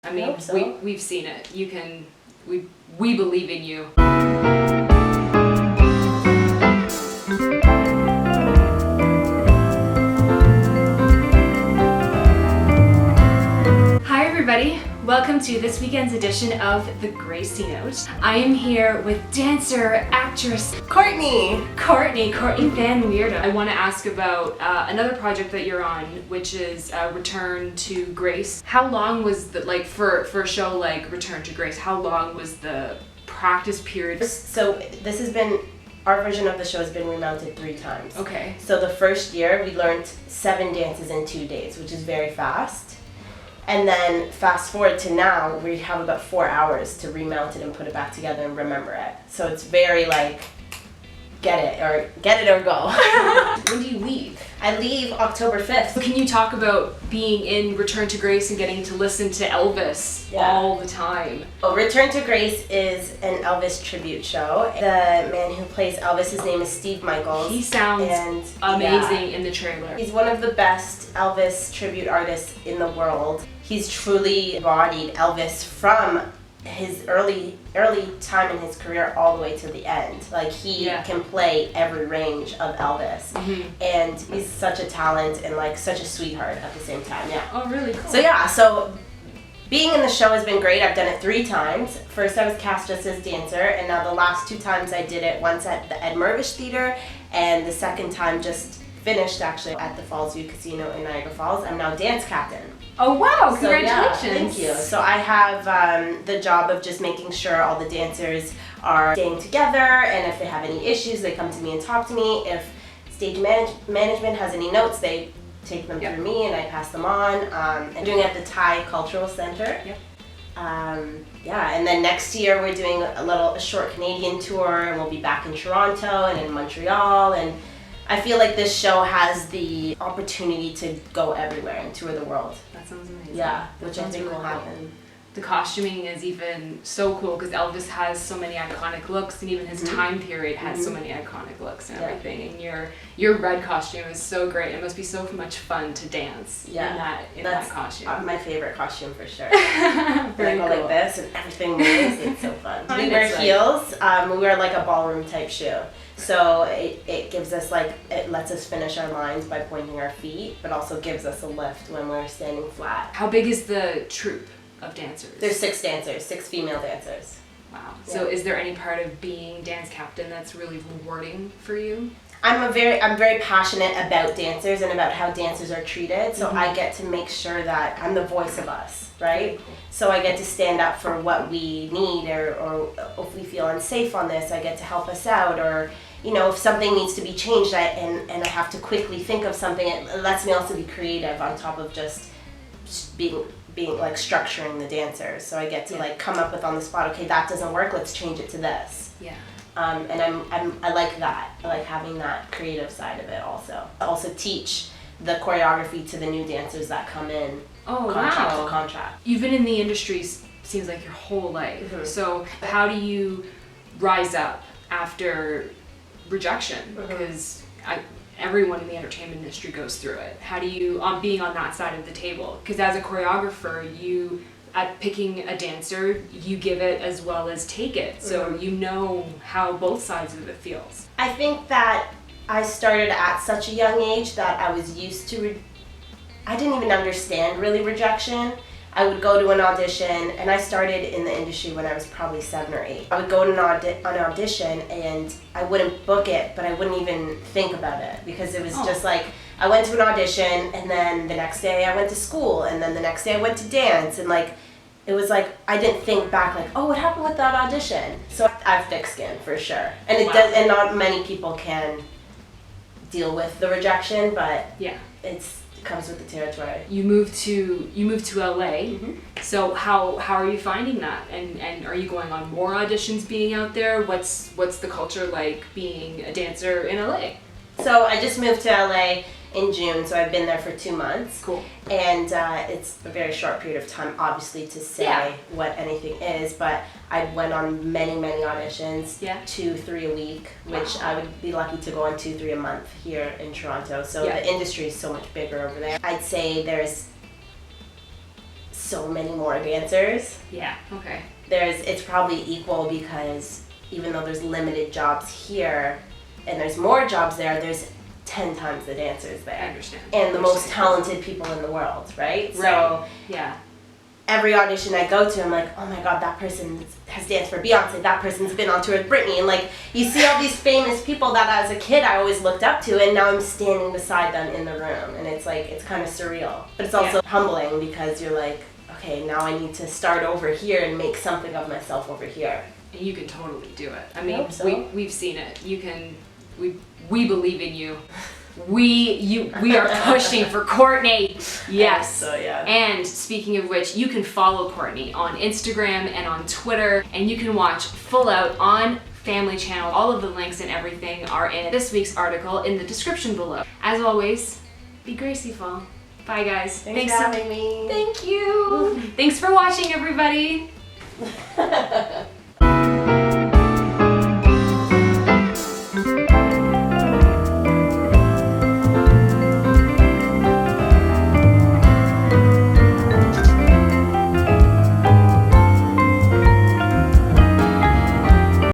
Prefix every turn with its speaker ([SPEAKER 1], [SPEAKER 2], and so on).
[SPEAKER 1] I mean,
[SPEAKER 2] hope so.
[SPEAKER 1] we've seen it. You can, we believe in you. Hi everybody, welcome to this weekend's edition of the Gracie Note. I am here with dancer, actress,
[SPEAKER 2] Courtney
[SPEAKER 1] Van Wirdum. I want to ask about another project that you're on, which is Return to Grace. How long was the, like, for a show like Return to Grace, how long was the practice period?
[SPEAKER 2] So this has been, our version of the show has been remounted 3 times.
[SPEAKER 1] Okay.
[SPEAKER 2] So the first year we learned 7 dances in 2 days, which is very fast. And then fast forward to now, we have about 4 hours to remount it and put it back together and remember it. So it's very like, get it or go.
[SPEAKER 1] When do you leave?
[SPEAKER 2] I leave October 5th.
[SPEAKER 1] Can you talk about being in Return to Grace and getting to listen to Elvis all the time?
[SPEAKER 2] Oh, Return to Grace is an Elvis tribute show. The man who plays Elvis, his name is Steve Michaels.
[SPEAKER 1] He sounds amazing in the trailer.
[SPEAKER 2] He's one of the best Elvis tribute artists in the world. He's truly embodied Elvis from his early time in his career all the way to the end. Like he can play every range of Elvis, and he's such a talent and like such a sweetheart at the same time. Yeah.
[SPEAKER 1] Oh, really cool.
[SPEAKER 2] So being in the show has been great. I've done it 3 times. First I was cast just as dancer, and now the last 2 times I did it, once at the Ed Mervish Theater, and the second time just finished actually at the Fallsview Casino in Niagara Falls. I'm now dance captain.
[SPEAKER 1] Oh wow, congratulations.
[SPEAKER 2] So, yeah, thank you. So I have the job of just making sure all the dancers are staying together, and if they have any issues, they come to me and talk to me. If stage management has any notes, they take them through me and I pass them on. I'm doing it at the Thai Cultural Center. And then next year we're doing a short Canadian tour, and we'll be back in Toronto and in Montreal, and I feel like this show has the opportunity to go everywhere and tour the world.
[SPEAKER 1] That sounds amazing.
[SPEAKER 2] Yeah, which I think will happen.
[SPEAKER 1] The costuming is even so cool because Elvis has so many iconic looks, and even his time period has so many iconic looks and everything. And your red costume is so great. It must be so much fun to dance in that costume.
[SPEAKER 2] My favorite costume for sure.
[SPEAKER 1] Very
[SPEAKER 2] cool. Like this and everything moves. It's so fun. We wear heels. We wear like a ballroom type shoe. So it gives us it lets us finish our lines by pointing our feet, but also gives us a lift when we're standing flat.
[SPEAKER 1] How big is the troupe of dancers?
[SPEAKER 2] There's 6 dancers, 6 female dancers.
[SPEAKER 1] Wow. So is there any part of being dance captain that's really rewarding for you?
[SPEAKER 2] I'm very passionate about dancers and about how dancers are treated, so I get to make sure that I'm the voice of us, right? Cool. So I get to stand up for what we need, or if we feel unsafe on this, I get to help us out, or if something needs to be changed and I have to quickly think of something, it lets me also be creative on top of just being like structuring the dancers. So I get to like come up with on the spot, okay, that doesn't work, let's change it to this.
[SPEAKER 1] Yeah.
[SPEAKER 2] And I like that. I like having that creative side of it also. I also teach the choreography to the new dancers that come in contract to contract.
[SPEAKER 1] You've been in the industry, seems like your whole life. So how do you rise up after rejection? Because everyone in the entertainment industry goes through it. How do you, being on that side of the table? Because as a choreographer, at picking a dancer, you give it as well as take it. So you know how both sides of it feels.
[SPEAKER 2] I think that I started at such a young age that I was used to, I didn't even understand really rejection. I would go to an audition, and I started in the industry when I was probably 7 or 8. I would go to an audition and I wouldn't book it, but I wouldn't even think about it because it was just like, I went to an audition, and then the next day I went to school, and then the next day I went to dance, and like, it was like, I didn't think back like, oh, what happened with that audition? So I have thick skin for sure. And it does, and not many people can deal with the rejection, but it comes with the territory.
[SPEAKER 1] You moved to LA. So how are you finding that? And are you going on more auditions being out there? What's the culture like being a dancer in LA?
[SPEAKER 2] So I just moved to LA in June, so I've been there for 2 months.
[SPEAKER 1] Cool.
[SPEAKER 2] And it's a very short period of time, obviously, to say what anything is, but I went on many auditions, 2-3 a week, which I would be lucky to go on 2-3 a month here in Toronto. So the industry is so much bigger over there. I'd say there's so many more dancers.
[SPEAKER 1] Yeah, okay.
[SPEAKER 2] It's probably equal because even though there's limited jobs here and there's more jobs there, there's 10 times the dancers there.
[SPEAKER 1] I understand.
[SPEAKER 2] And the most talented people in the world, right?
[SPEAKER 1] Right.
[SPEAKER 2] So
[SPEAKER 1] yeah.
[SPEAKER 2] every audition I go to, I'm like, oh my god, that person has danced for Beyonce, that person's been on tour with Britney, and like, you see all these famous people that as a kid I always looked up to, and now I'm standing beside them in the room, and it's like, it's kind of surreal. But it's also humbling because you're like, okay, now I need to start over here and make something of myself over here.
[SPEAKER 1] And you can totally do it. I mean,
[SPEAKER 2] hope so.
[SPEAKER 1] we've seen it. You can, we believe in you. We are pushing for Courtney. Yes.
[SPEAKER 2] So yeah.
[SPEAKER 1] And speaking of which, you can follow Courtney on Instagram and on Twitter, and you can watch Full Out on Family Channel. All of the links and everything are in this week's article in the description below. As always, be gracieful. Bye guys.
[SPEAKER 2] Thanks for having me.
[SPEAKER 1] Thank you. Thanks for watching, everybody.